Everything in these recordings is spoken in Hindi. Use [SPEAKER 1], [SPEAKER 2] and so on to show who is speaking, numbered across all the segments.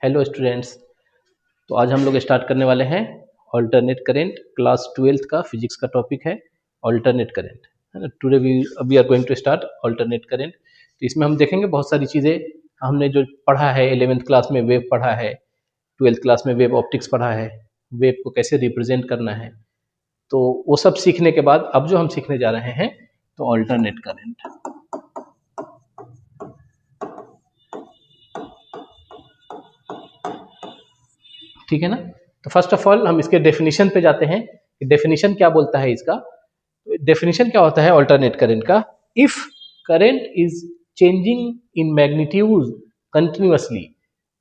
[SPEAKER 1] Hello students. तो आज हम लोग स्टार्ट करने वाले हैं अल्टरनेट करंट। क्लास 12th का फिजिक्स का टॉपिक है अल्टरनेट करंट, है ना। Today we are going to start alternate current. तो इसमें हम देखेंगे बहुत सारी चीज़ें। हमने जो पढ़ा है 11th क्लास में वेव पढ़ा है, 12th क्लास में वेव ऑप्टिक्स पढ़ा है, वेव को कैसे रिप्रेजेंट करना है। तो वो सब सीखने के बाद अब जो हम सीखने जा रहे हैं तो अल्टरनेट करंट। ठीक है ना। तो फर्स्ट ऑफ ऑल हम इसके डेफिनेशन पे जाते हैं। डेफिनेशन क्या बोलता है इसका। डेफिनेशन क्या होता है अल्टरनेट करंट का। If current is changing in magnitude continuously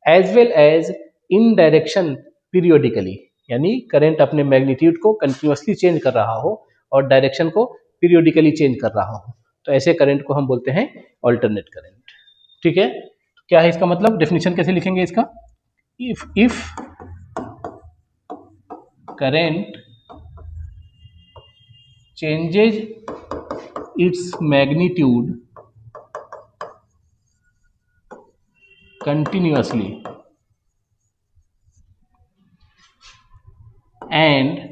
[SPEAKER 1] as well as in direction periodically, यानी करंट अपने मैग्नीट्यूड को कंटिन्यूअसली चेंज कर रहा हो और डायरेक्शन को पीरियोडिकली चेंज कर रहा हो, तो ऐसे करंट को हम बोलते हैं अल्टरनेट करंट। ठीक है। तो क्या है इसका मतलब, डेफिनेशन कैसे लिखेंगे इसका। If current changes its magnitude continuously and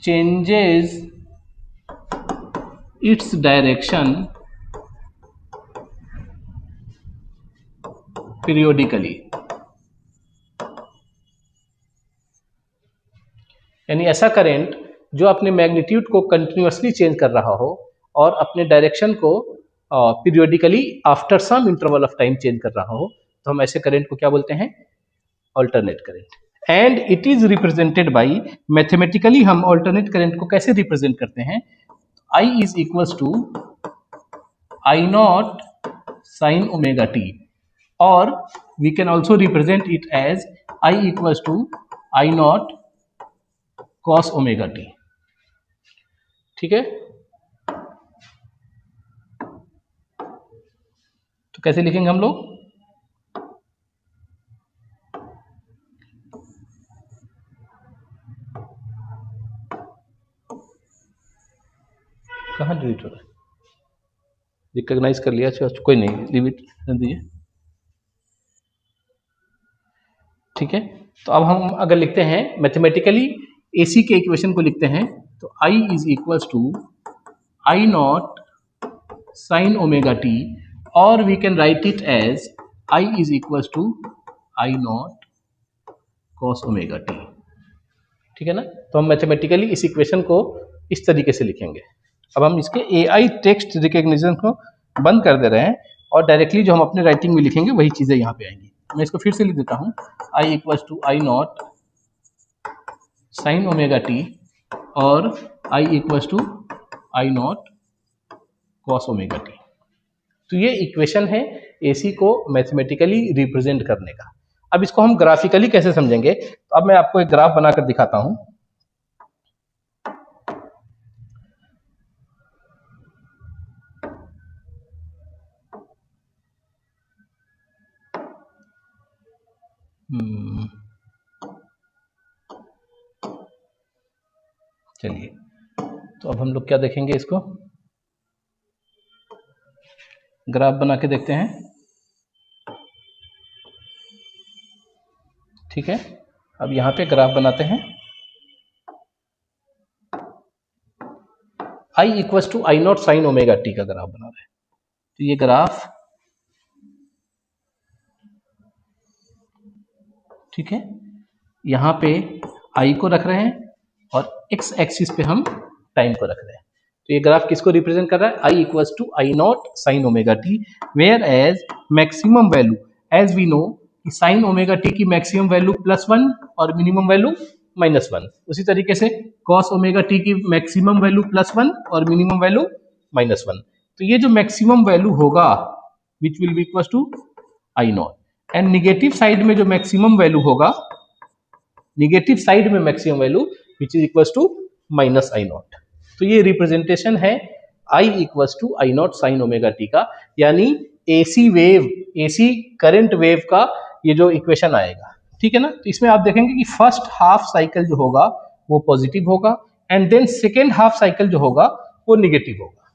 [SPEAKER 1] changes its direction periodically, यानी ऐसा करंट जो अपने मैग्नीट्यूड को कंटिन्यूअसली चेंज कर रहा हो और अपने डायरेक्शन को periodically after some interval of time change कर रहा हो, तो हम ऐसे करंट को क्या बोलते हैं, alternate current. And it is represented by, mathematically हम अल्टरनेट करंट को कैसे रिप्रेजेंट करते हैं, I is equals to I not sine omega T, और we can also represent it as I equals to I not cos omega t. ठीक है। तो कैसे लिखेंगे हम लोग, कहाँ डिलीट हो रहा है, रिकॉग्नाइज कर लिया, अच्छा कोई नहीं, लिमिट कर दीजिए। ठीक है। तो अब हम अगर लिखते हैं मैथमेटिकली एसी के इक्वेशन को लिखते हैं, तो I is equals to I not sine omega T, और we can write it as I is equals to I not cos omega t. ठीक है ना। तो हम मैथमेटिकली इस इक्वेशन को इस तरीके से लिखेंगे। अब हम इसके एआई टेक्स्ट रिकग्निशन को बंद कर दे रहे हैं और डायरेक्टली जो हम अपने राइटिंग में लिखेंगे वही चीज़ें यहाँ पे आएंगी। मैं इसको फिर से लिख देता हूँ, I equals to I not sine omega T और I equals to I not cos omega T. तो ये इक्वेशन है एसी को मैथमेटिकली रिप्रेजेंट करने का। अब इसको हम ग्राफिकली कैसे समझेंगे, तो अब मैं आपको एक ग्राफ बनाकर दिखाता हूं। चलिए, तो अब हम लोग क्या देखेंगे, इसको ग्राफ बना के देखते हैं। ठीक है। अब यहाँ पे ग्राफ बनाते हैं। I equals to I not sine omega T का ग्राफ बना रहे हैं। तो ये ग्राफ, ठीक है, यहाँ पे आई को रख रहे हैं और एक्स एक्सिस पे हम टाइम को रख रहे हैं। तो ये ग्राफ किसको रिप्रेजेंट कर रहा है, I equals to I not sine omega T, whereas maximum value, as we know sine omega T की मैक्सिमम वैल्यू +1 और मिनिमम वैल्यू -1। उसी तरीके से कॉस ओमेगा टी की मैक्सिमम वैल्यू +1 और मिनिमम वैल्यू -1। तो ये जो मैक्सिमम वैल्यू होगा which will be equals to I naught, and negative side में जो मैक्सिमम वैल्यू होगा, निगेटिव साइड में maximum value which is equals to minus I naught. तो ये रिप्रेजेंटेशन है I equals to I not sine omega T का, यानी AC wave, AC current wave का ये जो इक्वेशन आएगा। ठीक है ना। तो इसमें आप देखेंगे कि फर्स्ट हाफ साइकिल जो होगा वो पॉजिटिव होगा and then second half cycle जो होगा वो निगेटिव होगा।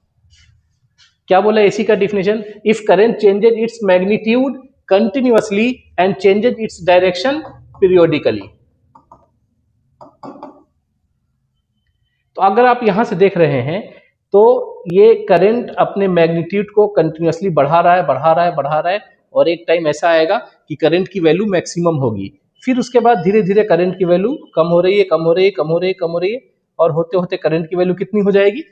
[SPEAKER 1] क्या बोला एसी का definition, if current changes its magnitude continuously and changes its direction periodically. तो अगर आप यहां से देख रहे हैं तो ये करंट अपने मैग्नीट्यूड को कंटिन्यूअसली बढ़ा रहा है, बढ़ा रहा है, बढ़ा रहा है, और एक टाइम ऐसा आएगा कि करंट की वैल्यू मैक्सिमम होगी। फिर उसके बाद धीरे धीरे करंट की वैल्यू कम हो रही है, कम हो रही है, कम हो रही है, कम हो रही है, और होते होते करंट की वैल्यू कितनी हो जाएगी?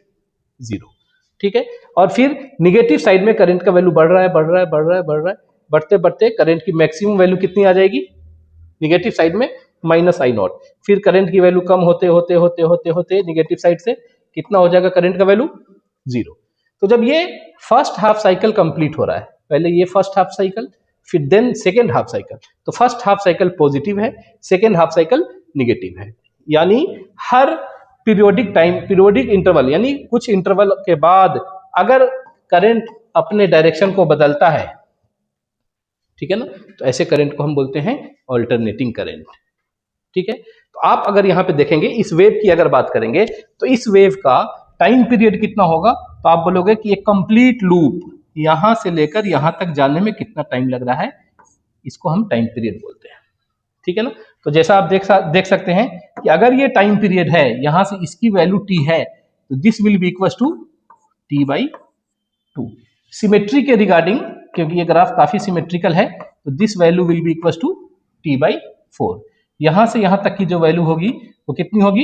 [SPEAKER 1] 0। ठीक है, और फिर निगेटिव साइड में करंट का वैल्यू बढ़ रहा है, बढ़ रहा है, बढ़ रहा है, बढ़ रहा है, बढ़ते बढ़ते करंट की मैक्सिमम वैल्यू कितनी आ जाएगी? निगेटिव साइड में -I0। फिर करंट की वैल्यू कम होते होते होते होते होते निगेटिव साइड से कितना हो जाएगा करंट का वैल्यू? 0। तो जब ये फर्स्ट हाफ साइकिल कंप्लीट हो रहा है, पहले ये फर्स्ट हाफ साइकिल, फिर देन सेकेंड हाफ साइकिल, तो फर्स्ट हाफ साइकिल पॉजिटिव है, सेकेंड हाफ साइकिल निगेटिव है। यानी हर पीरियोडिक टाइम, पीरियोडिक इंटरवल, यानी कुछ इंटरवल के बाद अगर करंट अपने डायरेक्शन को बदलता है, ठीक है ना, तो ऐसे करंट को हम बोलते हैं ऑल्टरनेटिंग करंट। ठीक है, तो आप अगर यहां पे देखेंगे इस वेव की अगर बात करेंगे तो इस वेव का टाइम पीरियड कितना होगा? तो आप बोलोगे कि एक कंप्लीट लूप यहां से लेकर यहां तक जाने में कितना टाइम लग रहा है, इसको हम टाइम पीरियड बोलते हैं। ठीक है ना, तो जैसा आप देख सकते हैं कि अगर ये टाइम पीरियड है, यहां से इसकी वैल्यू t है, तो this will be equal to t/2। Symmetry के रिगार्डिंग, क्योंकि ये ग्राफ काफी सिमेट्रिकल है, तो this value will be equal to t/4। यहां से यहां तक की जो वैल्यू होगी वो कितनी होगी?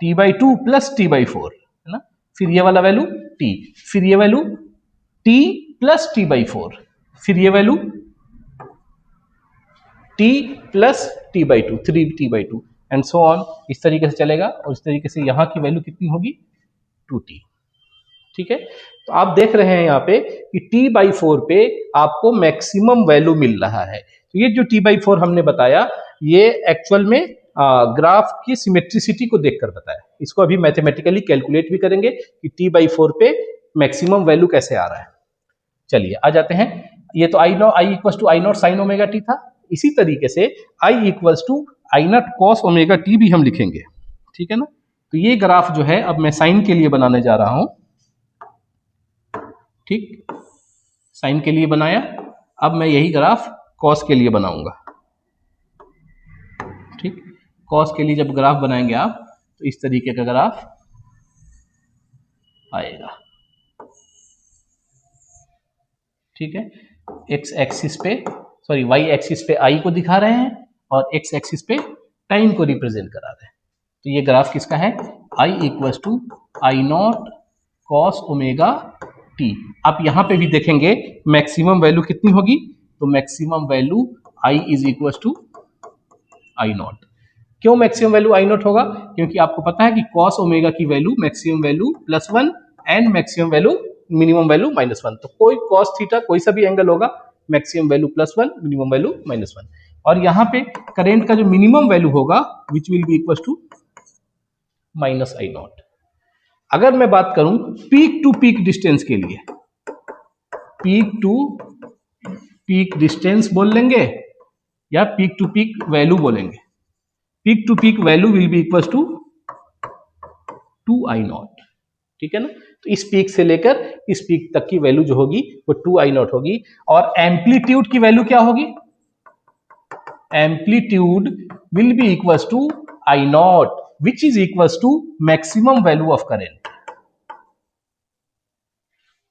[SPEAKER 1] t/2 प्लस t/4, है ना। फिर ये वाला वैल्यू t, फिर ये वैल्यू t प्लस t/4, फिर ये value t plus t/2, 3t/2 and so on, इस तरीके से चलेगा। और इस तरीके से यहाँ की वैल्यू कितनी होगी? 2t। ठीक है, तो आप देख रहे हैं यहाँ पे कि t/4 पे आपको मैक्सिमम वैल्यू मिल रहा है। तो ये जो t/4 हमने बताया, ये एक्चुअल में ग्राफ की सिमेट्रिसिटी को देखकर बताया। इसको अभी मैथमेटिकली कैलकुलेट भी करेंगे कि t/4 पे मैक्सिमम वैल्यू कैसे आ रहा है। चलिए आ जाते हैं। ये तो I equal to I0 sine omega t था। इसी तरीके से I equal to I0 cos omega t भी हम लिखेंगे। ठीक है ना, तो ये ग्राफ जो है अब मैं साइन के लिए बनाने जा रहा हूं। ठीक, साइन के लिए बनाया, अब मैं यही ग्राफ कॉस के लिए बनाऊंगा। ठीक, कॉस के लिए जब ग्राफ बनाएंगे आप, तो इस तरीके का ग्राफ आएगा। ठीक है, एक्स एक्सिस पे, सॉरी वाई एक्सिस पे आई को दिखा रहे हैं और एक्स एक्सिस पे टाइम को रिप्रेजेंट करा रहे हैं। तो ये ग्राफ किसका है? I equal to I0 cos omega T. आप यहां पे भी देखेंगे मैक्सिमम वैल्यू कितनी होगी, तो maximum value I is equal to I0। क्यों मैक्सिमम वैल्यू I0 होगा? क्योंकि आपको पता है कि कॉस ओमेगा की value maximum value +1 and maximum value minimum value -1। तो कोई कॉस थीटा कोई सा भी एंगल होगा, मैक्सिमम वैल्यू +1, मिनिमम वैल्यू -1। और यहाँ पे करंट का जो मिनिमम वैल्यू होगा which will be equal to -I0। अगर मैं बात करूं पीक टू पीक डिस्टेंस के लिए, पीक टू पीक डिस्टेंस बोल लेंगे या पीक टू पीक वैल्यू बोलेंगे। Peak to peak value will be equal to 2I0। ठीक है ना, तो इस पीक से लेकर इस पीक तक की वैल्यू जो होगी वो 2I0 होगी। और एम्पलीट्यूड की वैल्यू क्या होगी? Amplitude will be equal to I0 which is equal to maximum value of current.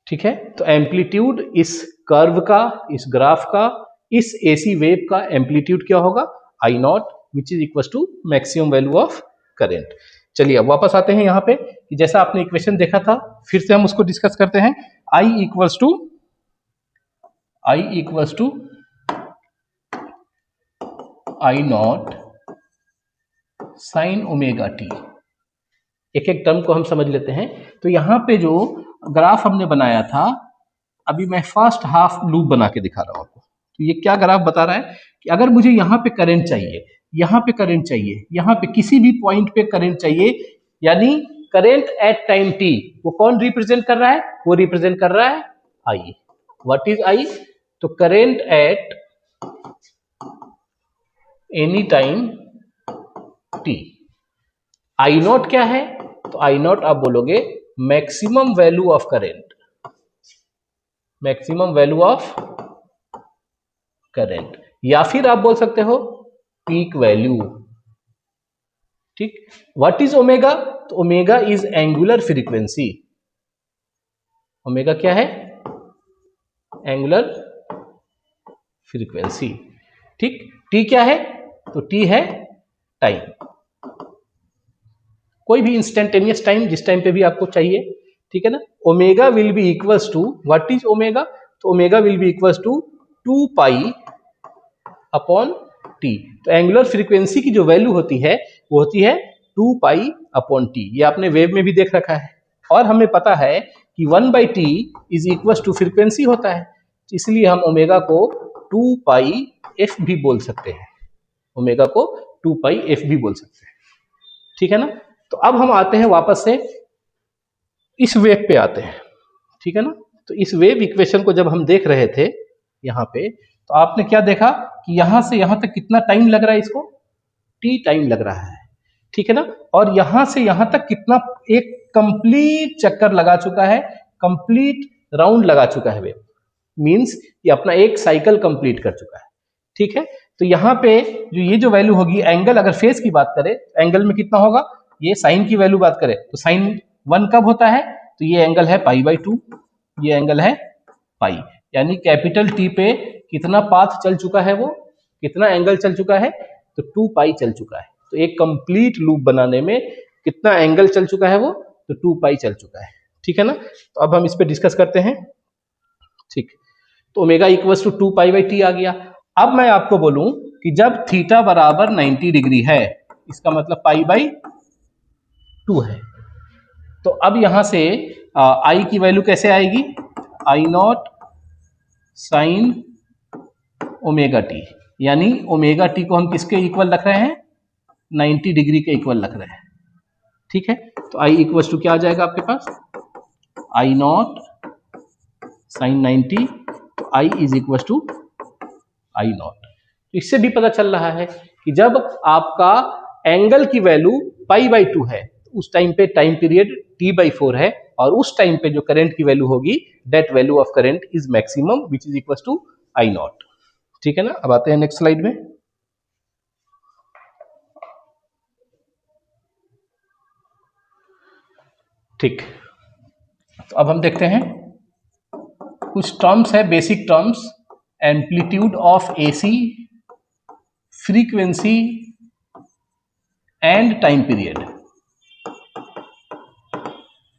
[SPEAKER 1] ठीक है, तो एम्पलीट्यूड इस कर्व का, इस ग्राफ का, इस एसी वेव का एम्पलीट्यूड क्या होगा? I0 which is equal to maximum value of current. चलिए अब वापस आते हैं यहाँ पे कि जैसा आपने इक्वेशन देखा था, फिर से हम उसको डिस्कस करते हैं। I equals to I0 sine omega t. एक एक टर्म को हम समझ लेते हैं। तो यहाँ पे जो ग्राफ हमने बनाया था, अभी मैं फर्स्ट हाफ लूप बना के दिखा रहा हूं आपको। तो ये क्या ग्राफ बता रहा है कि अगर मुझे यहाँ पे करंट चाहिए, यहाँ पे करंट चाहिए, यहाँ पे किसी भी पॉइंट पे करंट चाहिए, यानी करंट एट टाइम t, वो कौन रिप्रेजेंट कर रहा है? वो रिप्रेजेंट कर रहा है I। What is I? तो current at any time t। I0 क्या है? तो I0 आप बोलोगे maximum value of current, maximum value of current, या फिर आप बोल सकते हो पीक वैल्यू। ठीक, व्हाट इज ओमेगा? तो omega is angular frequency. Omega क्या है? Angular frequency. ठीक, टी क्या है? तो टी है टाइम, कोई भी इंस्टेंटेनियस टाइम जिस टाइम पे भी आपको चाहिए। ठीक है ना। Omega will be equals to, what is omega? तो omega will be equals to 2 pi upon T. तो एंगुलर फ्रीक्वेंसी की जो वैल्यू होती है वो होती है 2 पाई अपॉन टी। ये आपने वेव में भी देख रखा है, और हमें पता है कि 1/t is equal to frequency होता है, इसलिए हम ओमेगा को 2 पाई एफ भी बोल सकते हैं। ओमेगा को 2 पाई एफ भी बोल सकते हैं। ठीक है ना। तो अब हम आते हैं वापस से इस वेव पे आते हैं। ठीक है ना। तो इस वेव इक्वेशन को जब हम देख रहे थे यहाँ पे, तो आपने क्या देखा कि यहां से यहां तक कितना टाइम लग रहा है, इसको टी टाइम लग रहा है। ठीक है ना। और यहां से यहां तक कितना, एक कंप्लीट चक्कर लगा चुका है, कंप्लीट राउंड लगा चुका है वेव, मींस ये अपना एक साइकिल कंप्लीट कर चुका है। ठीक है। तो यहाँ पे जो ये जो वैल्यू होगी, एंगल अगर फेस की बात करें, एंगल में कितना होगा, ये साइन की वैल्यू बात करें तो साइन 1 कब होता है? तो ये एंगल है π/2, ये एंगल है पाई, यानी कैपिटल टी पे कितना पाथ चल चुका है, वो कितना एंगल चल चुका है, तो 2 पाई चल चुका है। तो एक कंप्लीट लूप बनाने में कितना एंगल चल चुका है, वो तो 2 पाई चल चुका है। ठीक है ना। तो अब हम इस पे डिस्कस करते हैं। ठीक, तो ओमेगा इक्वल्स टू 2 पाई/टी आ गया। अब मैं आपको बोलूं कि जब थीटा बराबर 90 डिग्री है, इसका मतलब π/2 है, तो अब यहां से आई की वैल्यू कैसे आएगी? I0 साइन ओमेगा टी, यानी ओमेगा टी को हम किसके इक्वल रख रहे हैं? 90 डिग्री के इक्वल रख रहे हैं। ठीक है। तो आई इक्वल्स टू क्या आ जाएगा आपके पास? I0 साइन 90, तो I is equal to I0। तो इससे भी पता चल रहा है कि जब आपका एंगल की वैल्यू π/2 है, तो उस टाइम पे टाइम पीरियड T/4 है, और उस टाइम पे जो करंट की वैल्यू होगी, that value of current is maximum which is equal to I0। ठीक है ना। अब आते हैं नेक्स्ट स्लाइड में। ठीक, तो अब हम देखते हैं कुछ टर्म्स है, basic terms, amplitude of AC, frequency and time period.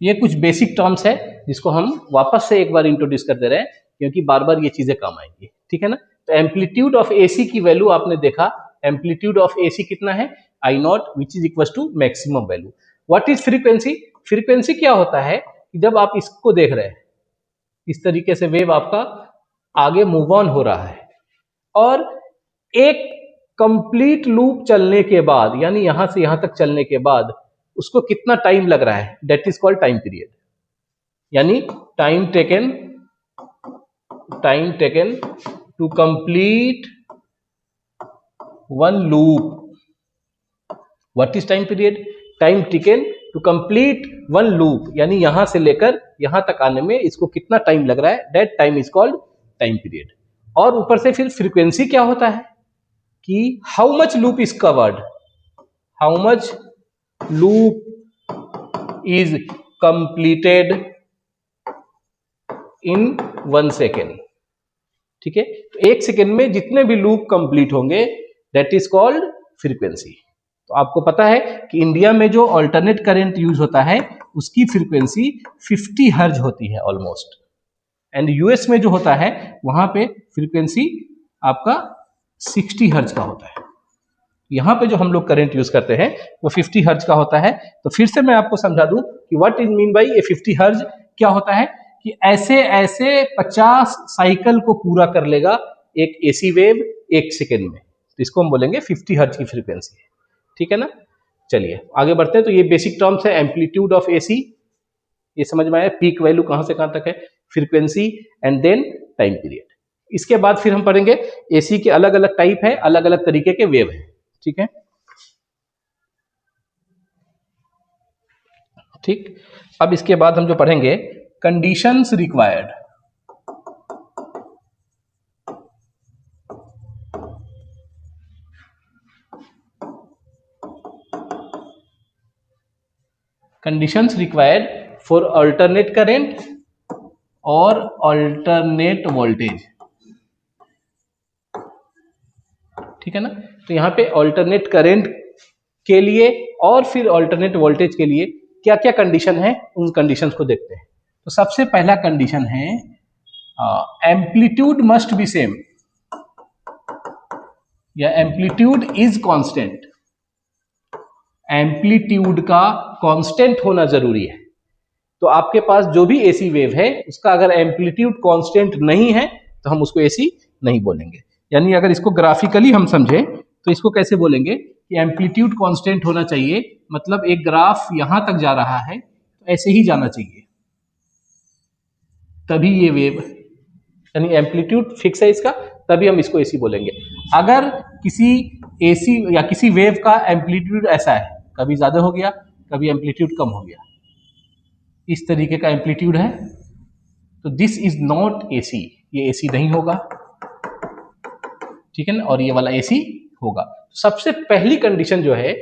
[SPEAKER 1] ये कुछ बेसिक टर्म्स है जिसको हम वापस से एक बार इंट्रोड्यूस कर दे रहे हैं, क्योंकि बार बार ये चीजें काम आएंगी। ठीक है ना। तो एम्पलीट्यूड ऑफ एसी की वैल्यू आपने देखा, एम्पलीट्यूड ऑफ एसी कितना है? I0 which is equal to maximum value. What is frequency? Frequency क्या होता है कि जब आप इसको देख रहे हैं, इस तरीके से वेव आपका आगे मूव ऑन हो रहा है, और एक कंप्लीट लूप चलने के बाद, यानी यहां से यहां तक चलने के बाद उसको कितना टाइम लग रहा है, that is called time period, यानी time taken to complete one loop. What is time period? Time taken to complete one loop, यानी यहां से लेकर यहां तक आने में इसको कितना टाइम लग रहा है, that time is called time period. और ऊपर से फिर फ्रीक्वेंसी क्या होता है कि how much loop is covered, how much loop is completed in 1 second. ठीक है। तो 1 सेकेंड में जितने भी लूप कंप्लीट होंगे, दैट इज कॉल्ड फ्रीक्वेंसी। तो आपको पता है कि इंडिया में जो अल्टरनेट करंट यूज होता है, उसकी फ्रीक्वेंसी 50 हर्ज होती है ऑलमोस्ट, एंड यूएस में जो होता है वहां पे फ्रीक्वेंसी आपका 60 हर्ज का होता है। यहाँ पे जो हम लोग करंट यूज करते हैं वो 50 हर्ज का होता है। तो फिर से मैं आपको समझा दूं कि व्हाट इज मीन बाय ये 50 हर्ज क्या होता है, कि ऐसे ऐसे 50 साइकिल को पूरा कर लेगा एक एसी वेव 1 सेकेंड में, तो इसको हम बोलेंगे 50 हर्ज की फ्रीक्वेंसी है। ठीक है ना। चलिए आगे बढ़ते हैं। तो ये बेसिक टर्म्स है, एम्पलीट्यूड ऑफ एसी, ये समझ में आया, पीक वैल्यू कहां से कहां तक है, frequency, and then time period. इसके बाद फिर हम पढ़ेंगे एसी के अलग अलग टाइप है, अलग अलग तरीके के वेव है। ठीक है। ठीक, अब इसके बाद हम जो पढ़ेंगे conditions required. Conditions required for alternate current और अल्टरनेट वोल्टेज, ठीक है ना। तो यहाँ पे अल्टरनेट करंट के लिए और फिर अल्टरनेट वोल्टेज के लिए क्या क्या कंडीशन है, उन कंडीशंस को देखते हैं। तो सबसे पहला कंडीशन है एम्पलीट्यूड मस्ट बी सेम या एम्पलीट्यूड इज कांस्टेंट। एम्पलीट्यूड का कांस्टेंट होना जरूरी है। तो आपके पास जो भी एसी वेव है उसका अगर एम्पलीट्यूड कांस्टेंट नहीं है तो हम उसको एसी नहीं बोलेंगे। यानी अगर इसको ग्राफिकली हम समझे तो इसको कैसे बोलेंगे कि एम्पलीट्यूड कांस्टेंट होना चाहिए, मतलब एक ग्राफ यहां तक जा रहा है तो ऐसे ही जाना चाहिए, तभी ये वेव, यानी एम्पलीट्यूड फिक्स है इसका, तभी हम इसको एसी बोलेंगे। अगर किसी एसी या किसी वेव का एम्पलीट्यूड ऐसा है, कभी ज्यादा हो गया कभी एम्पलीट्यूड कम हो गया, इस तरीके का एम्पलीट्यूड है, तो दिस इज नॉट एसी, ये एसी नहीं होगा, ठीक है ना। और ये वाला एसी होगा। सबसे पहली कंडीशन जो है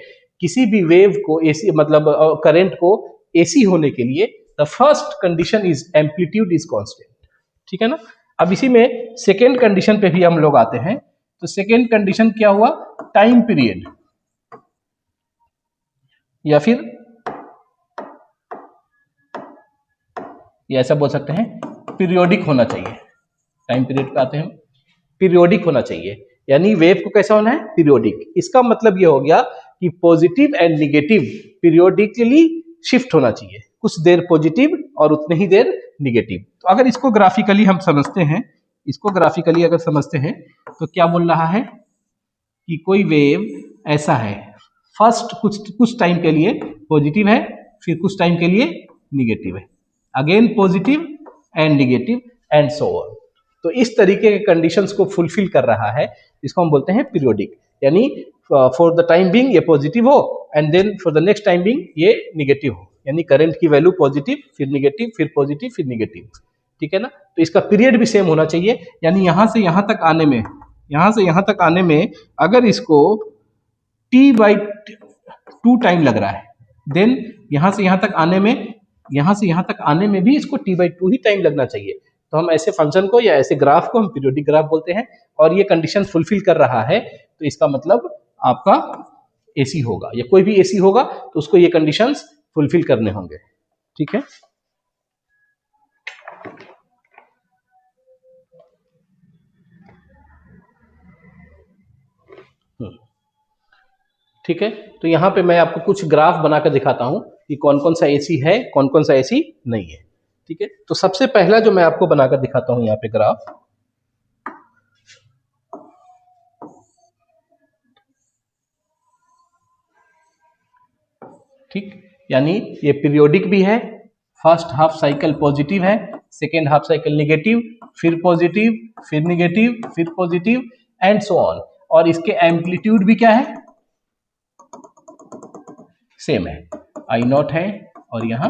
[SPEAKER 1] किसी भी वेव को एसी मतलब करंट को एसी होने के लिए, the first condition is amplitude is constant, ठीक है ना। अब इसी में सेकेंड कंडीशन पे भी हम लोग आते हैं। तो सेकेंड कंडीशन क्या हुआ, टाइम पीरियड, या फिर ये ऐसा बोल सकते हैं पीरियोडिक होना चाहिए। टाइम पीरियड पे आते हैं, पीरियोडिक होना चाहिए, यानी वेव को कैसा होना है, पीरियोडिक। इसका मतलब ये हो गया कि positive and negative periodically shift होना चाहिए, कुछ देर पॉजिटिव और उतने ही देर निगेटिव। तो अगर इसको ग्राफिकली हम समझते हैं, इसको ग्राफिकली अगर समझते हैं तो क्या बोल रहा है कि कोई वेव ऐसा है, फर्स्ट कुछ टाइम के लिए पॉजिटिव है, फिर कुछ टाइम के लिए निगेटिव है, again positive and negative and so on. तो इस तरीके के कंडीशंस को फुलफिल कर रहा है, इसको हम बोलते हैं पीरियोडिक। यानी फॉर द टाइम बिंग ये पॉजिटिव हो and then for the next time being ये निगेटिव हो, यानी करंट की वैल्यू पॉजिटिव फिर निगेटिव फिर पॉजिटिव फिर निगेटिव, ठीक है ना। तो इसका पीरियड भी सेम होना चाहिए, यानी यहां से यहां तक आने में, यहां से यहां तक आने में अगर इसको t/2 टाइम लग रहा है, देन यहां से यहां तक आने में, यहां से यहां तक आने में भी इसको t/2 ही टाइम लगना चाहिए। तो हम ऐसे फंक्शन को या ऐसे ग्राफ को हम पीरियोडिक ग्राफ बोलते हैं, और ये कंडीशन फुलफिल कर रहा है तो इसका मतलब आपका एसी होगा, या कोई भी एसी होगा तो उसको ये कंडीशंस फुलफिल करने होंगे, ठीक है। ठीक है, तो यहाँ पे मैं आपको कुछ ग्राफ बनाकर दिखाता हूँ कि कौन कौन सा एसी है, कौन कौन सा एसी नहीं है, ठीक है। तो सबसे पहला जो मैं आपको बनाकर दिखाता हूँ यहाँ पे ग्राफ, ठीक, यानी ये पीरियोडिक भी है, फर्स्ट हाफ साइकिल पॉजिटिव है, सेकेंड हाफ साइकिल निगेटिव, फिर पॉजिटिव फिर निगेटिव फिर पॉजिटिव एंड सो ऑन। और इसके एम्पलीट्यूड भी क्या है, सेम है, आई नॉट है और यहाँ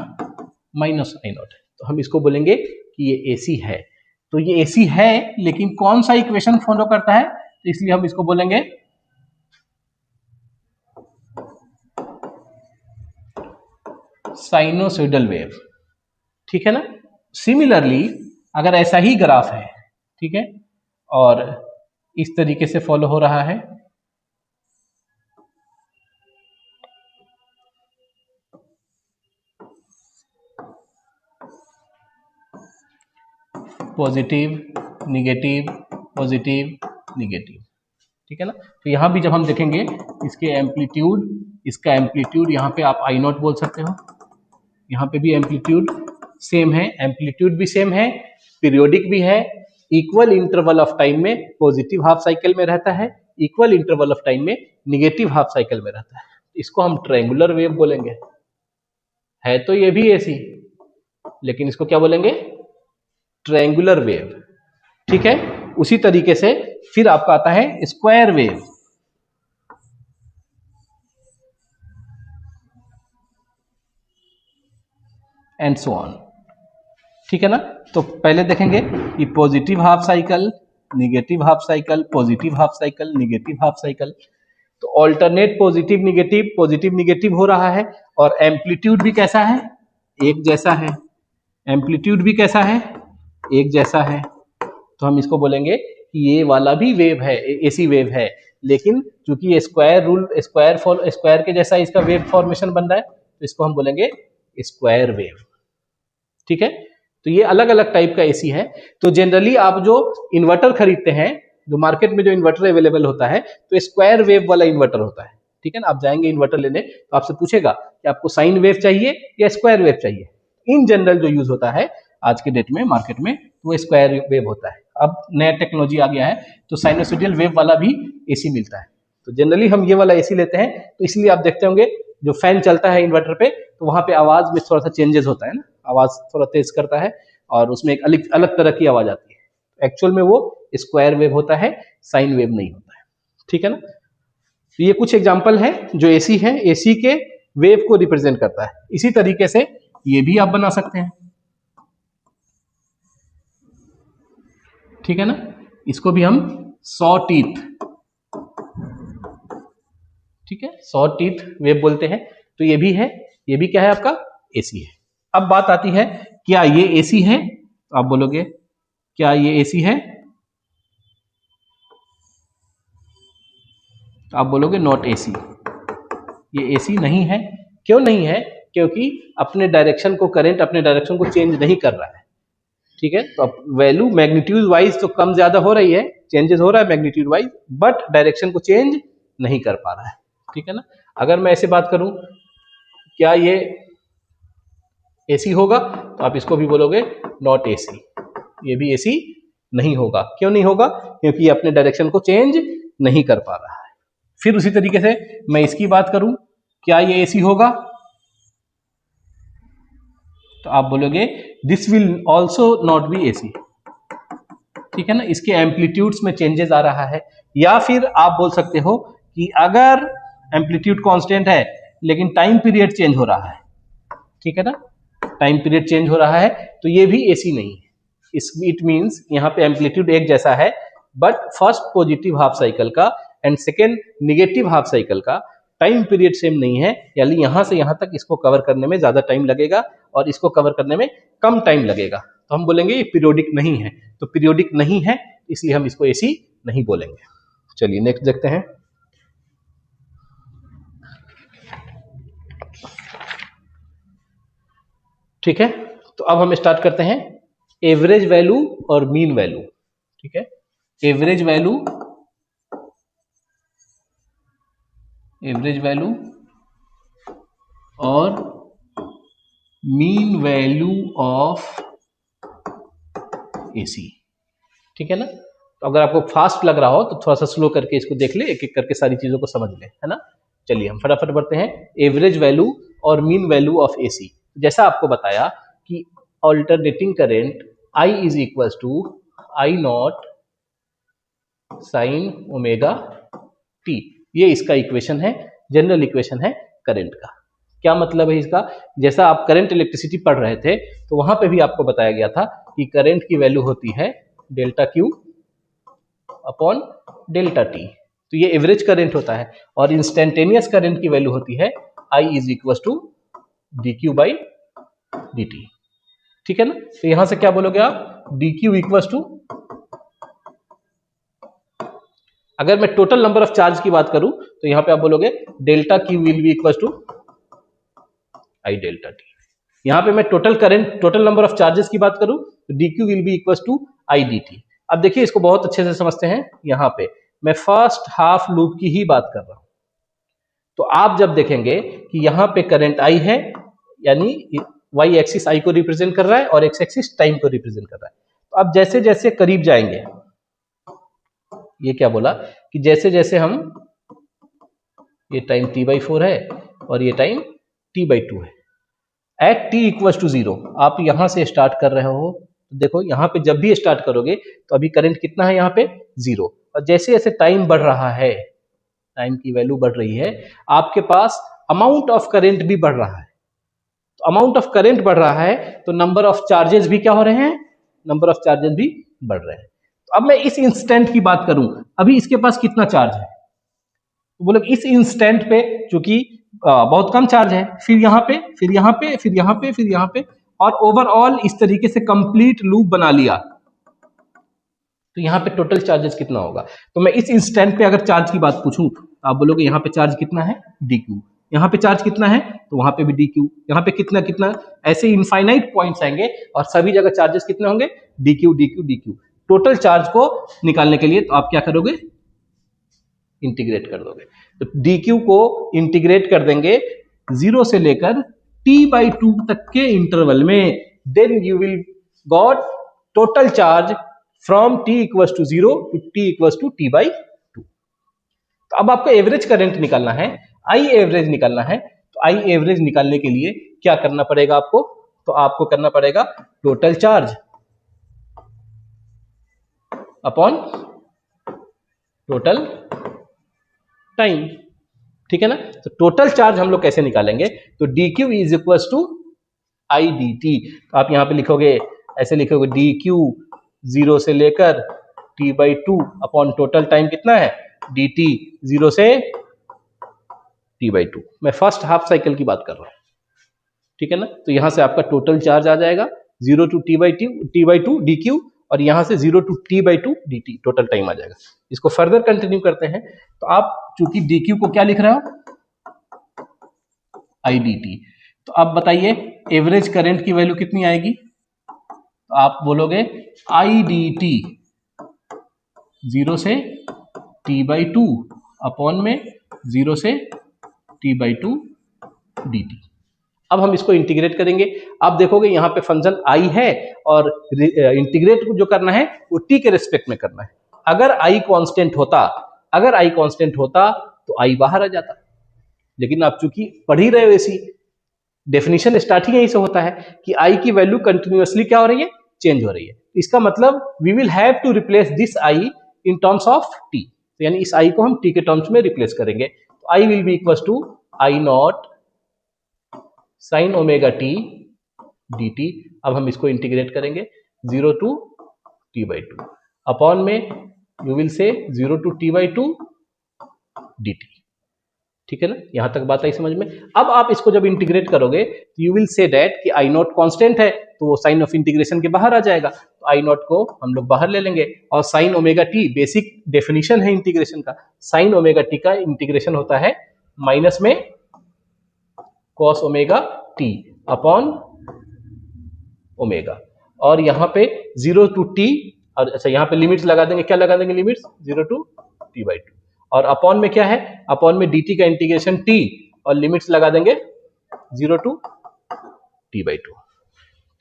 [SPEAKER 1] माइनस आई नॉट है। तो हम इसको बोलेंगे कि ये एसी है। तो ये एसी है, लेकिन कौन सा इक्वेशन फॉलो करता है, तो इसलिए हम इसको बोलेंगे साइनोसॉइडल वेव, ठीक है ना। सिमिलरली अगर ऐसा ही ग्राफ है, ठीक है, और इस तरीके से फॉलो हो रहा है, पॉजिटिव निगेटिव पॉजिटिव निगेटिव, ठीक है ना। तो यहां भी जब हम देखेंगे इसके एम्पलीट्यूड, इसका एम्पलीट्यूड यहाँ पे आप आई नॉट बोल सकते हो, यहाँ पे भी एम्पलीट्यूड सेम है, एम्पलीट्यूड भी सेम है, पीरियोडिक भी है, इक्वल इंटरवल ऑफ टाइम में पॉजिटिव हाफ साइकिल में रहता है, इक्वल इंटरवल ऑफ टाइम में निगेटिव हाफ साइकिल में रहता है। इसको हम ट्रायंगुलर वेव बोलेंगे। है तो ये भी ऐसी, लेकिन इसको क्या बोलेंगे, ट्रायंगुलर वेव, ठीक है। उसी तरीके से फिर आपका आता है square wave, and so on, ठीक है ना। तो पहले देखेंगे कि positive half cycle, negative half cycle, positive half cycle, negative half cycle. तो ऑल्टरनेट पॉजिटिव निगेटिव हो रहा है, और एम्पलीट्यूड भी कैसा है, एक जैसा है। एम्पलीट्यूड भी कैसा है, एक जैसा है। तो हम इसको बोलेंगे कि ये वाला भी वेव है, एसी वेव है, लेकिन चूंकि ये स्क्वायर के जैसा इसका वेव फॉर्मेशन बन रहा है, तो इसको हम बोलेंगे स्क्वायर वेव। ठीक है, तो ये अलग अलग टाइप का एसी है। तो जनरली आप जो इन्वर्टर खरीदते हैं, जो मार्केट में जो इन्वर्टर अवेलेबल होता है, तो स्क्वायर वेव वाला इन्वर्टर होता है। ठीक है ना, आप जाएंगे इन्वर्टर लेने तो आपसे पूछेगा कि आपको साइन वेव चाहिए या स्क्वायर वेव चाहिए। इन जनरल जो यूज होता है आज के डेट में मार्केट में, वो स्क्वायर वेव होता है। अब नया टेक्नोलॉजी आ गया है, तो साइनोसॉइडल वेव वाला भी एसी मिलता है। तो जनरली हम ये वाला एसी लेते हैं, तो इसलिए आप देखते होंगे जो फैन चलता है इन्वर्टर पे, तो वहां पे आवाज में थोड़ा सा चेंजेस होता है ना, आवाज थोड़ा तेज करता है और उसमें एक अलग अलग तरह की आवाज आती है। एक्चुअल में वो स्क्वायर वेव होता है, साइन वेव नहीं होता है। ठीक है ना, तो ये कुछ एग्जांपल है जो एसी है, एसी के वेव को रिप्रेजेंट करता है। इसी तरीके से ये भी आप बना सकते हैं। ठीक है ना, इसको भी हम सॉ टीथ, ठीक है, सॉ टीथ वेव बोलते हैं। तो ये भी है, ये भी क्या है आपका एसी है। अब बात आती है क्या ये एसी है, तो आप बोलोगे क्या ये एसी है, तो आप बोलोगे नॉट एसी, ये एसी नहीं है। क्यों नहीं है, क्योंकि अपने डायरेक्शन को, करंट अपने डायरेक्शन को चेंज नहीं कर रहा है। ठीक है, तो अब वैल्यू मैग्नीट्यूड वाइज तो कम ज्यादा हो रही है, चेंजेस हो रहा है मैग्नीट्यूड वाइज, बट डायरेक्शन को चेंज नहीं कर पा रहा है। ठीक है ना, अगर मैं ऐसे बात करूं क्या ये एसी होगा, तो आप इसको भी बोलोगे नॉट एसी, ये भी एसी नहीं होगा। क्यों नहीं होगा, क्योंकि ये अपने डायरेक्शन को चेंज नहीं कर पा रहा है। फिर उसी तरीके से मैं इसकी बात करूं, क्या ये एसी होगा, तो आप बोलोगे this will also not be AC. ठीक है ना, इसके एम्पलीट्यूड्स में चेंजेस आ रहा है। या फिर आप बोल सकते हो कि अगर एम्पलीट्यूड कांस्टेंट है लेकिन टाइम पीरियड चेंज हो रहा है, ठीक है ना, टाइम पीरियड चेंज हो रहा है, तो ये भी एसी नहीं है। इट मींस यहाँ पे एम्पलीट्यूड एक जैसा है, but first positive half cycle का and second negative half cycle का टाइम पीरियड सेम नहीं है, यानी यहां से यहां तक इसको कवर करने में ज्यादा टाइम लगेगा और इसको कवर करने में कम टाइम लगेगा। तो हम बोलेंगे ये पीरियोडिक नहीं है। तो पीरियोडिक नहीं है, इसलिए हम इसको एसी नहीं बोलेंगे। चलिए नेक्स्ट देखते हैं। ठीक है, तो अब हम स्टार्ट करते हैं एवरेज वैल्यू और मीन वैल्यू। ठीक है, एवरेज वैल्यू और मीन वैल्यू ऑफ एसी। ठीक है ना, तो अगर आपको फास्ट लग रहा हो तो थोड़ा सा स्लो करके इसको देख ले, एक एक करके सारी चीजों को समझ ले, है ना। चलिए हम फटाफट बढ़ते हैं। एवरेज वैल्यू और मीन वैल्यू ऑफ एसी, जैसा आपको बताया कि alternating current I is equal to I not sine omega t, ये इसका इक्वेशन है, जनरल इक्वेशन है करंट का। क्या मतलब है इसका, जैसा आप करंट इलेक्ट्रिसिटी पढ़ रहे थे तो वहां पे भी आपको बताया गया था कि करंट की वैल्यू होती है delta Q upon delta T. तो ये एवरेज करंट होता है, और इंस्टेंटेनियस करंट की वैल्यू होती है I is equal to D Q by D T. ठीक है ना, तो यहां से क्या बोलोगे आप, डी क्यू इक्वल टू, अगर मैं टोटल नंबर ऑफ चार्ज की बात करूं तो यहां पे आप बोलोगे delta Q will be equal to I delta t. यहां पे मैं total current, total number of charges की बात करूं तो d Q will be equal to I d t. अब देखिए इसको बहुत अच्छे से समझते हैं। यहां पे मैं फर्स्ट हाफ लूप की ही बात कर रहा हूं, तो आप जब देखेंगे कि यहां पे करंट आई है, यानी वाई एक्सिस आई को रिप्रेजेंट कर रहा है और एक्स एक्सिस टाइम को रिप्रेजेंट कर रहा है। तो अब जैसे जैसे करीब जाएंगे, ये क्या बोला कि जैसे जैसे हम, ये टाइम t/4 है और ये टाइम t/2 है, एट t इक्वल टू 0 आप यहां से स्टार्ट कर रहे हो, तो देखो यहां पे जब भी स्टार्ट करोगे तो अभी करंट कितना है, यहां पे 0, और जैसे जैसे टाइम बढ़ रहा है, टाइम की वैल्यू बढ़ रही है, आपके पास अमाउंट ऑफ करंट भी बढ़ रहा है। तो अमाउंट ऑफ करंट बढ़ रहा है तो नंबर ऑफ चार्जेस भी क्या हो रहे हैं, नंबर ऑफ चार्जेस भी बढ़ रहे हैं। तो अब मैं इस इंस्टेंट की बात करूं, अभी इसके पास कितना चार्ज है, तो बोलो इस इंस्टेंट पे चूंकि बहुत कम चार्ज है, फिर यहाँ पे, फिर यहाँ पे, फिर यहाँ पे, फिर यहाँ पे, और ओवरऑल इस तरीके से कंप्लीट लूप बना लिया, तो यहाँ पे टोटल चार्जेस कितना होगा। तो मैं इस इंस्टेंट पे अगर चार्ज की बात पूछूं तो आप बोलोगे यहाँ पे चार्ज कितना है, डी क्यू, यहाँ पे चार्ज कितना है तो वहां पे भी डी क्यू, यहाँ पे कितना कितना, ऐसे इनफाइनाइट पॉइंट्स आएंगे और सभी जगह चार्जेस कितने होंगे, D Q D Q D Q. Total charge को निकालने के लिए तो आप क्या करोगे, इंटीग्रेट कर दोगे। तो डी क्यू को इंटीग्रेट कर देंगे 0 से लेकर t/2 तक के इंटरवल में, then you will got total charge from t equals to 0 to t equals to t/2। तो अब आपको एवरेज करंट निकालना है, आई एवरेज निकालना है। तो आई एवरेज निकालने के लिए क्या करना पड़ेगा आपको, तो आपको करना पड़ेगा total charge upon total time, ठीक है ना। तो टोटल चार्ज हम लोग कैसे निकालेंगे, तो d Q is equal to I d t. तो आप यहां पे लिखोगे, ऐसे लिखोगे डी क्यू 0 से लेकर t/2 अपॉन टोटल टाइम कितना है, डी टी 0 से t/2। मैं फर्स्ट हाफ साइकिल की बात कर रहा हूं, ठीक है ना। तो यहां से आपका टोटल चार्ज आ जाएगा 0 टू t/2 डी क्यू, और यहां से 0 to t/2 D T, total time आ जाएगा। इसको फर्दर कंटिन्यू करते हैं। तो आप चूंकि डी क्यू को क्या लिख रहे हो, आई डी टी, तो अब बताइए एवरेज करंट की वैल्यू कितनी आएगी, तो आप बोलोगे आई डी टी 0 से t/2 अपॉन में 0 से t/2 डी टी। अब हम इसको इंटीग्रेट करेंगे। आप देखोगे यहाँ पे फंक्शन आई है और इंटीग्रेट जो करना है वो टी के रिस्पेक्ट में करना है। अगर आई कांस्टेंट होता, अगर आई कांस्टेंट होता तो आई बाहर आ जाता, लेकिन आप चूंकि पढ़ ही रहे हो ऐसी डेफिनेशन, स्टार्टिंग यही से होता है कि आई की वैल्यू कंटिन्यूअसली क्या हो रही है, चेंज हो रही है। इसका मतलब we will have to replace this I in terms of t, यानी इस आई को हम टी के टर्म्स में रिप्लेस करेंगे। तो I will be equal to I not sine omega t d t. अब हम इसको इंटीग्रेट करेंगे 0 टू t/2 अपॉन में you will say 0 to t/2 D T, ठीक है ना। यहां तक बात आई समझ में। अब आप इसको जब इंटीग्रेट करोगे तो यू विल से दैट कि आई नॉट कांस्टेंट है, तो वो साइन ऑफ इंटीग्रेशन के बाहर आ जाएगा, तो आई नॉट को हम लोग बाहर ले लेंगे, और sign omega T basic definition है इंटीग्रेशन का, साइन ओमेगा टी का इंटीग्रेशन होता है माइनस में cos omega T upon omega, और यहाँ पे 0 टू टी, और अच्छा यहाँ पे लिमिट्स लगा देंगे, क्या लगा देंगे लिमिट्स, 0 टू t/2, और अपॉन में क्या है, अपॉन में dt का इंटीग्रेशन t, और लिमिट्स लगा देंगे 0 टू t/2,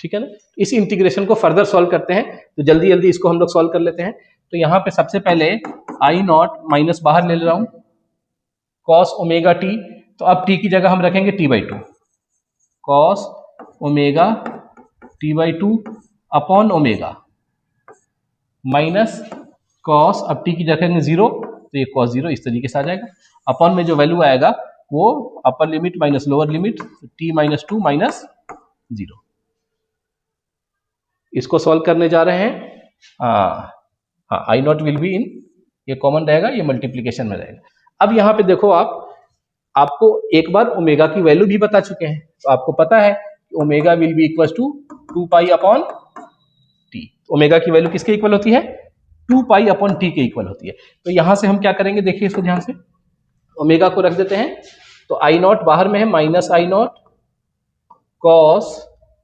[SPEAKER 1] ठीक है ना। इस इंटीग्रेशन को फर्दर सॉल्व करते हैं, तो जल्दी जल्दी इसको हम लोग सॉल्व कर लेते हैं। तो यहाँ पे सबसे पहले आई नॉट माइनस बाहर ले रहा हूं, कॉस ओमेगा टी, तो अब t की जगह हम रखेंगे t/2, cos omega t/2 upon omega minus cos, अब t की जगह रखेंगे 0, तो ये कॉस 0 इस तरीके से आ जाएगा। अपॉन में जो वैल्यू आएगा वो upper limit minus lower limit, t-2 minus 0। इसको सॉल्व करने जा रहे हैं। हाँ, आई नॉट विल बी इन, ये कॉमन रहेगा, ये मल्टीप्लीकेशन में रहेगा। अब यहाँ पे देखो आप, आपको एक बार ओमेगा की वैल्यू भी बता चुके हैं, तो आपको पता है कि omega will be equal to 2 pi upon t. Omega की वैल्यू किसके इक्वल होती है, 2 पाई अपॉन टी के इक्वल होती है। तो यहां से हम क्या करेंगे, देखिए इसको ध्यान से, ओमेगा को रख देते हैं, तो आई नॉट बाहर में है minus I not cos,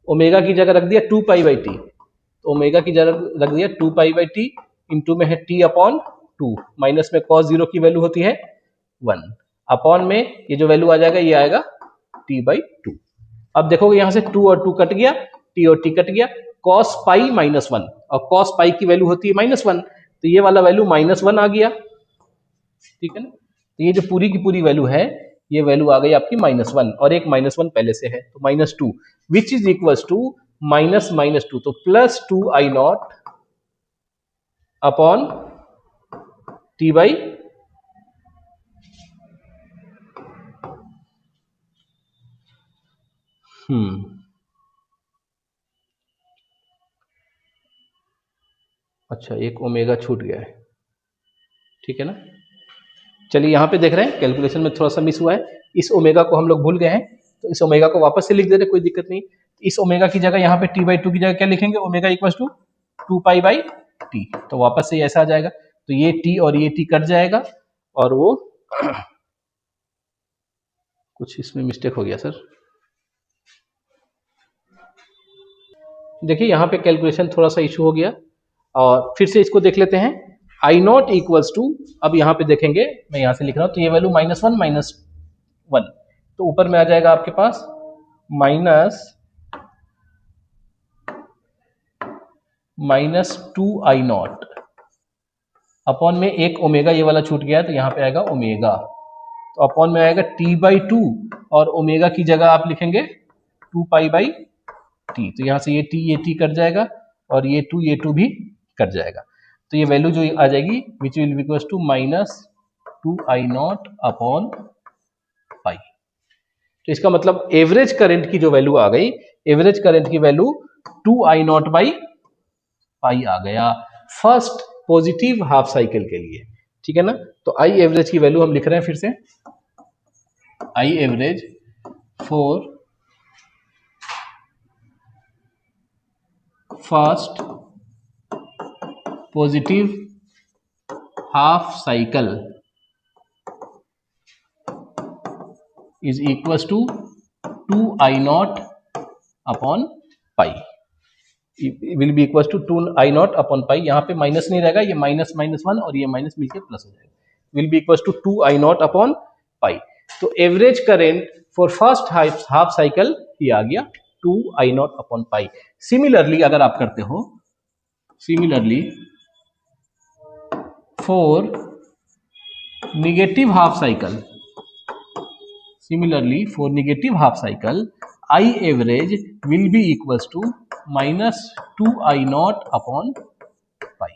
[SPEAKER 1] omega की जगह रख दिया 2 पाई बाई टी, तो ओमेगा की जगह रख दिया 2 पाई बाई टी, इंटू में है टी अपॉन 2, माइनस में कॉस 0 की वैल्यू होती है 1, अपॉन में ये जो वैल्यू आ जाएगा ये आएगा t/2। अब देखोगे यहां से 2 और 2 कट गया, t और t कट गया, cos पाई माइनस 1, और cos पाई की वैल्यू होती है -1, तो ये वाला वैल्यू -1 आ गया, ठीक है ना। तो ये जो पूरी की पूरी वैल्यू है, ये वैल्यू आ गई आपकी -1, और एक -1 पहले से है, तो -2 विच इज इक्वल टू -2, तो +2 आई नॉट अपॉन t/, अच्छा एक ओमेगा छूट गया है, ठीक है ना। चलिए यहाँ पे देख रहे हैं कैलकुलेशन में थोड़ा सा मिस हुआ है, इस ओमेगा को हम लोग भूल गए हैं, तो इस ओमेगा को वापस से लिख दे रहे, कोई दिक्कत नहीं। इस ओमेगा की जगह यहाँ पे t/2 की जगह क्या लिखेंगे, ओमेगा इक्वल टू 2π/t, तो वापस से ऐसा आ जाएगा, तो ये t और ये t कट जाएगा, और वो कुछ इसमें मिस्टेक हो गया सर, देखिए यहाँ पे कैलकुलेशन थोड़ा सा इशू हो गया, और फिर से इसको देख लेते हैं। आई नॉट इक्वल्स टू, अब यहाँ पे देखेंगे, मैं यहाँ से लिख रहा हूँ, तो ये वैल्यू -1 तो ऊपर में आ जाएगा आपके पास -2I0 अपॉन में एक ओमेगा ये वाला छूट गया है, तो यहाँ पे आएगा ओमेगा, तो अपॉन में आएगा t/2, और ओमेगा की जगह आप लिखेंगे 2π/t, तो यहाँ से ये t कट जाएगा, और ये 2 भी कट जाएगा, तो ये वैल्यू जो आ जाएगी which will be equal to -2I0 upon pi. तो इसका मतलब एवरेज करंट की जो वैल्यू आ गई, एवरेज करंट की वैल्यू 2I0/पाई आ गया फर्स्ट पॉजिटिव हाफ साइकिल के लिए, ठीक है ना। तो आई एवरेज की वैल्यू हम लिख रहे हैं फिर से, I average for first positive half cycle is equals to 2I0 upon pi, will be equal to 2I0 upon pi, यहाँ पे माइनस नहीं रहेगा, ये -1 और ये माइनस मिलकर प्लस हो जाएगा, will be equal to 2I0 upon pi. तो average current for first half cycle ये आ गया 2I0 अपॉन पाई। सिमिलरली अगर आप करते हो, similarly for negative half cycle, similarly for negative half cycle I average will be equals to -2I0 upon pi,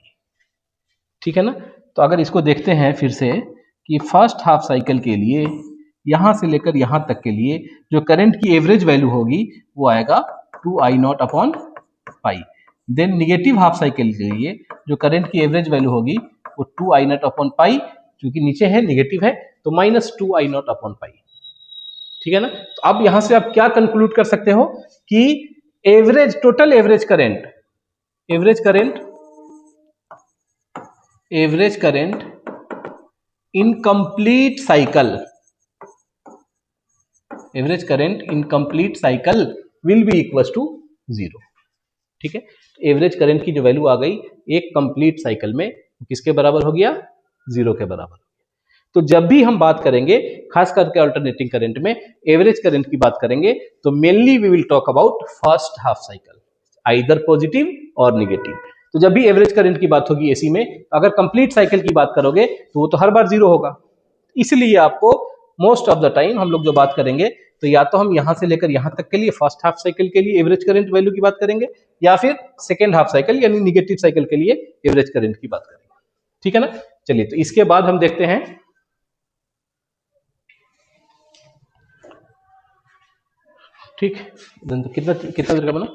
[SPEAKER 1] ठीक है ना। तो अगर इसको देखते हैं फिर से कि फर्स्ट हाफ साइकिल के लिए यहां से लेकर यहां तक के लिए जो करंट की एवरेज वैल्यू होगी वो आएगा 2I0 upon pi. Then negative half cycle के लिए जो करंट की एवरेज वैल्यू होगी वो 2I0 अपॉन पाई, क्योंकि नीचे है नेगेटिव है, तो -2I0 अपॉन पाई, ठीक है ना। तो अब यहां से आप क्या कंक्लूड कर सकते हो कि average total average current in complete cycle, average current in complete cycle will be equal to 0, ठीक है। तो एवरेज करंट की जो वैल्यू आ गई एक कंप्लीट साइकिल में किसके बराबर हो गया, 0 के बराबर। तो जब भी हम बात करेंगे खास करके अल्टरनेटिंग करंट में एवरेज करंट की बात करेंगे, तो mainly we will talk about first half cycle, either positive और नेगेटिव। तो जब भी एवरेज करंट की बात होगी एसी में, अगर कंप्लीट साइकिल की बात करोगे तो वो तो हर बार 0 होगा, इसलिए आपको मोस्ट ऑफ द टाइम हम लोग जो बात करेंगे तो या तो हम यहां से लेकर यहां तक के लिए फर्स्ट हाफ साइकिल के लिए एवरेज करंट वैल्यू की बात करेंगे, या फिर सेकेंड हाफ साइकिल यानी निगेटिव साइकिल के लिए एवरेज करंट की बात करेंगे, ठीक है ना। चलिए, तो इसके बाद हम देखते हैं ठीक, कितना देर का बना।